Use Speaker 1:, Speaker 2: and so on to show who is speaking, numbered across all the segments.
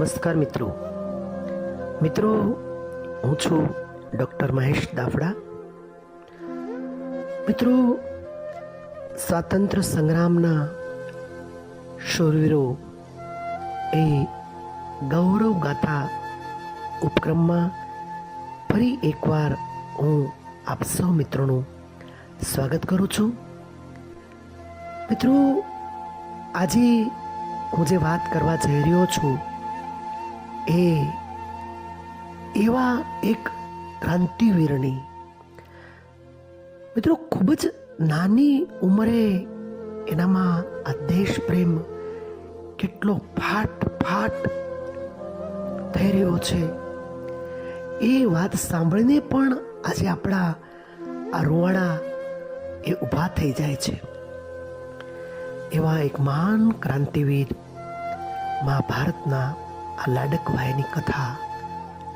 Speaker 1: નમસ્કાર મિત્રો. હું છું ડૉક્ટર મહેશ દાફડા. મિત્રો, સ્વાતંત્ર્ય સંગ્રામના શૂરવીરો એ ગૌરવ ગાથા ઉપક્રમમાં ફરી એકવાર હું આપ સૌ મિત્રોનું સ્વાગત કરું છું. મિત્રો, આજે હું જે વાત કરવા જઈ રહ્યો છું એ એવા એક ક્રાંતિવીરની. મિત્રો, ખૂબ જ નાની ઉંમરે એનામાં આ દેશ પ્રેમ કેટલો ફાટ થઈ રહ્યો છે એ વાત સાંભળીને પણ આજે આપણા આ રૂવાડા એ ઊભા થઈ જાય છે. એવા એક મહાન ક્રાંતિવીર મહાભારતના આ લાડકવાયની કથા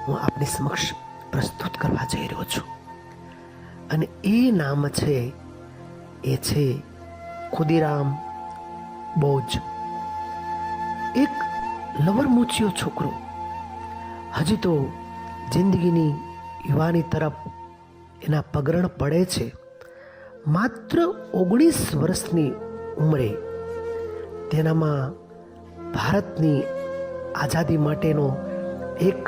Speaker 1: હું આપની સમક્ષ પ્રસ્તુત કરવા જઈ રહ્યો છું. અને એ નામ છે ખુદીરામ બોઝ. એક લવરમૂછિયો છોકરો, હજી તો જિંદગીની યુવાની તરફ એના પગરણ પડે છે. માત્ર 19 વર્ષની ઉંમરે તેનામાં ભારતની આઝાદી માટેનો એક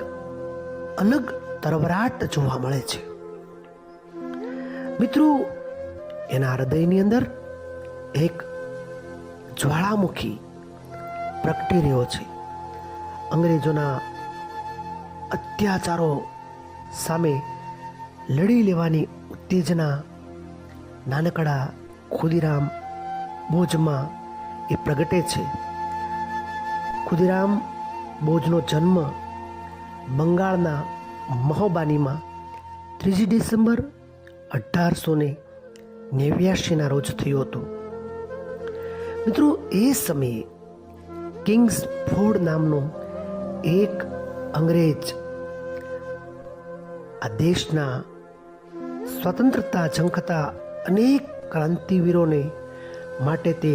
Speaker 1: અલગ તરવરાટ જોવા મળે છે. મિત્રો, એના હૃદયની અંદર એક જ્વાળામુખી પ્રગટી રહ્યો છે. અંગ્રેજોના અત્યાચારો સામે લડી લેવાની ઉત્તેજના નાનકડા ખુદીરામ બોઝમાં એ પ્રગટે છે. ખુદીરામ બોઝનો જન્મ બંગાળના મહોબાનીમાં 3 ડિસેમ્બર 1889 રોજ થયો હતો. મિત્રો, એ સમયે કિંગ્સફોર્ડ નામનો એક અંગ્રેજ આ દેશના સ્વતંત્રતા ઝંખતા અનેક ક્રાંતિવીરોને માટે તે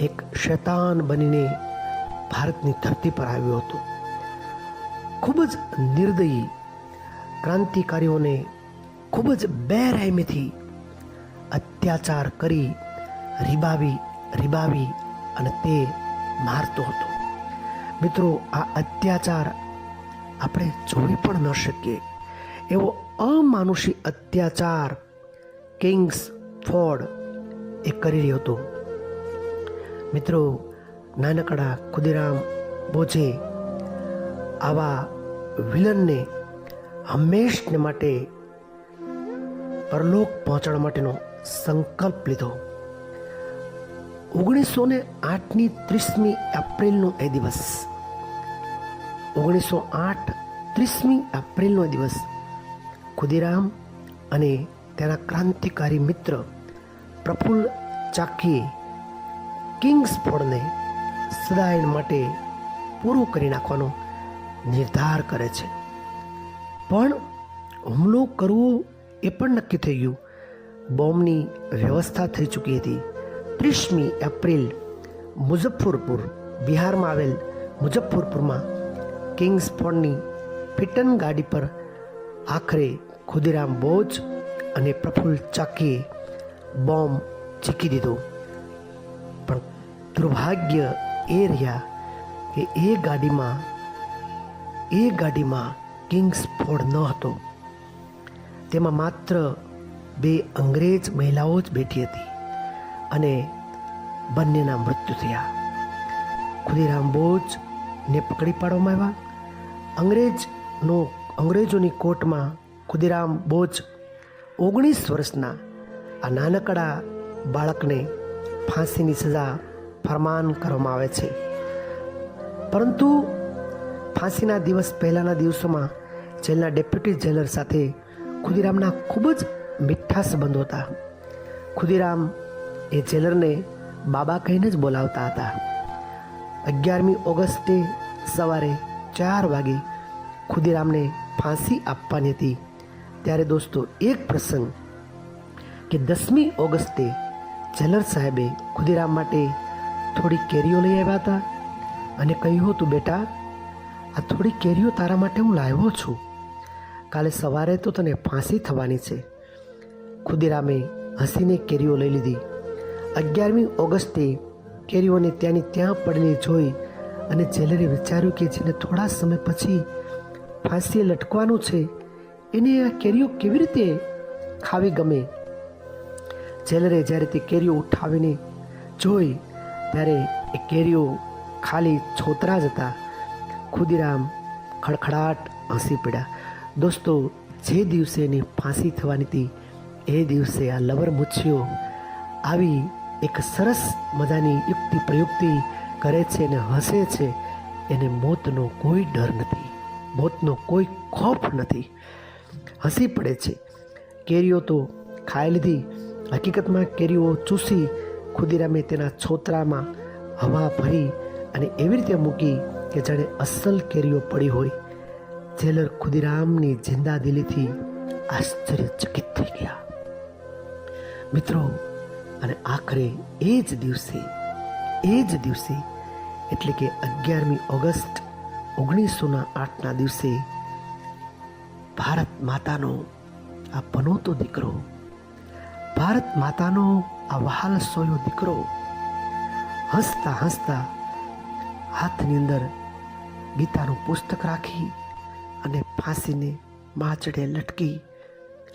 Speaker 1: એક શૈતાન બનીને ભારતની ધરતી પર આવ્યો હતો. ખૂબ જ નિર્દયી ક્રાંતિકારીઓને ખૂબ જ બેરહેમીથી અત્યાચાર કરી રીબાવી અને તે મારતો હતો. મિત્રો, આ અત્યાચાર આપણે જોઈ પણ ન શકીએ એવો અમાનુષી અત્યાચાર કિંગ્સફોર્ડ એ કરી રહ્યો હતો. મિત્રો, નાનકડા ખુદીરામ બોઝે આવા વિલનને હંમેશને માટે પરલોક પહોંચાડવા માટેનો સંકલ્પ લીધો. 1908ની 30મી એપ્રિલનો એ દિવસ 30મી એપ્રિલનો દિવસ ખુદીરામ અને તેના ક્રાંતિકારી મિત્ર પ્રફુલ્લ ચાકીએ કિંગ્સફોર્ડને સદાય માટે પૂરું કરી નાખવાનો નિર્ધાર કરે છે. પણ હુમલો કરવો એ પણ નક્કી થઈ ગયું. બોમ્બની વ્યવસ્થા થઈ ચૂકી હતી. 30મી એપ્રિલ મુઝફ્ફરપુર, બિહારમાં આવેલ મુઝફ્ફરપુરમાં કિંગ્સફોર્ડની ફિટન ગાડી પર આખરે ખુદીરામ બોઝ અને પ્રફુલ્લ ચાકીએ બોમ્બ ચીકી દીધો. પણ દુર્ભાગ્ય એ રહ્યા કે એ ગાડીમાં કિંગ્સફોર્ડ ન હતો. તેમાં માત્ર 2 અંગ્રેજ મહિલાઓ જ બેઠી હતી અને બંનેના મૃત્યુ થયા. ખુદીરામ બોઝને પકડી પાડવામાં આવ્યા. અંગ્રેજોની કોર્ટમાં ખુદીરામ બોઝ 19 વર્ષના આ નાનકડા બાળકને ફાંસીની સજા ફરમાન કરવામાં આવે છે. પરંતુ ફાંસીના દિવસ પહેલાંના દિવસોમાં જેલના ડેપ્યુટી જેલર સાથે ખુદીરામના ખૂબ જ મીઠા સંબંધો હતા. ખુદીરામ એ જેલરને બાબા કહીને જ બોલાવતા હતા. 11મી ઓગસ્ટે સવારે 4 વાગે ખુદીરામને ફાંસી આપવાની હતી. ત્યારે દોસ્તો, એક પ્રસંગ કે 10મી ઓગસ્ટે જેલર સાહેબે ખુદીરામ માટે થોડી કેરીઓ લઈ આવ્યા હતા અને કહ્યું હતું, બેટા, આ થોડી કેરીઓ તારા માટે હું લાવ્યો છું. કાલે સવારે તો તને ફાંસી થવાની છે. ખુદીરામે હસીને કેરીઓ લઈ લીધી. 11મી ઓગસ્ટે કેરીઓને ત્યાંની ત્યાં પડેલી જોઈ અને જેલરે વિચાર્યું કે જેને થોડા સમય પછી ફાંસીએ લટકવાનું છે એને આ કેરીઓ કેવી રીતે ખાવી ગમે. જેલરે જ્યારે તે કેરીઓ ઉઠાવીને જોઈ ત્યારે એ કેરીઓ ખાલી છોતરા જ હતા. ખુદીરામ ખડખડાટ હસી પડ્યા. દોસ્તો, જે દિવસે એની ફાંસી થવાની હતી એ દિવસે આ લવર મુછીઓ આવી એક સરસ મજાની યુક્તિ પ્રયુક્તિ કરે છે અને હસે છે. એને મોતનો કોઈ ડર નથી, મોતનો કોઈ ખોફ નથી, હસી પડે છે. કેરીઓ તો ખાઈ લીધી. હકીકતમાં કેરીઓ ચૂસી ખુદીરામે તેના છોતરામાં હવા ભરી અને એવી રીતે મૂકી કે જાણે અસલ કેરીઓ પડી હોય. જેલર ખુદીરામની જિંદા દિલીથી આશ્ચર્યચકિત થઈ ગયા. મિત્રો, અને આખરે એ જ દિવસે એટલે કે 11મી ઓગસ્ટ 1908ના દિવસે ભારત માતાનો આ પનોતો દીકરો, ભારત માતાનો આ વહાલ સોયો દીકરો હસતા હસતા હાથની અંદર ગીતાનું પુસ્તક રાખી અને ફાંસીને માચડે લટકી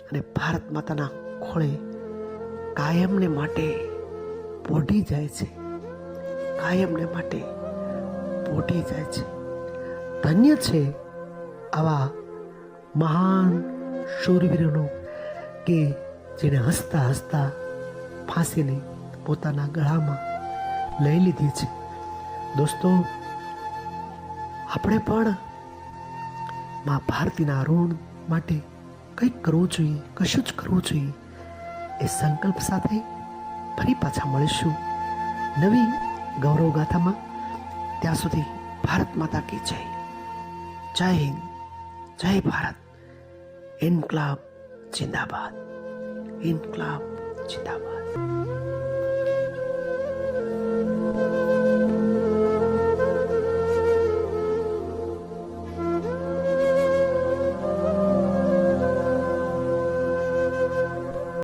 Speaker 1: અને ભારત માતાના ખોળે કાયમને માટે પોઢી જાય છે. કાયમને માટે પોઢી જાય છે. ધન્ય છે આવા મહાન શૂરવીરોનો કે જેને હસતા હસતા ફાંસીને પોતાના ગળામાં લઈ લીધી છે. દોસ્તો, આપણે પણ મા ભારતીના ઋણ માટે કંઈક કરવું જોઈએ, કશું જ કરવું જોઈએ. એ સંકલ્પ સાથે ફરી પાછા મળીશું નવી ગૌરવ ગાથામાં. ત્યાં સુધી ભારત માતા કી જય. જય હિન્દ, જય ભારત. ઇન્કલાબ જિંદાબાદ, ઇન્કલાબ જિંદાબાદ.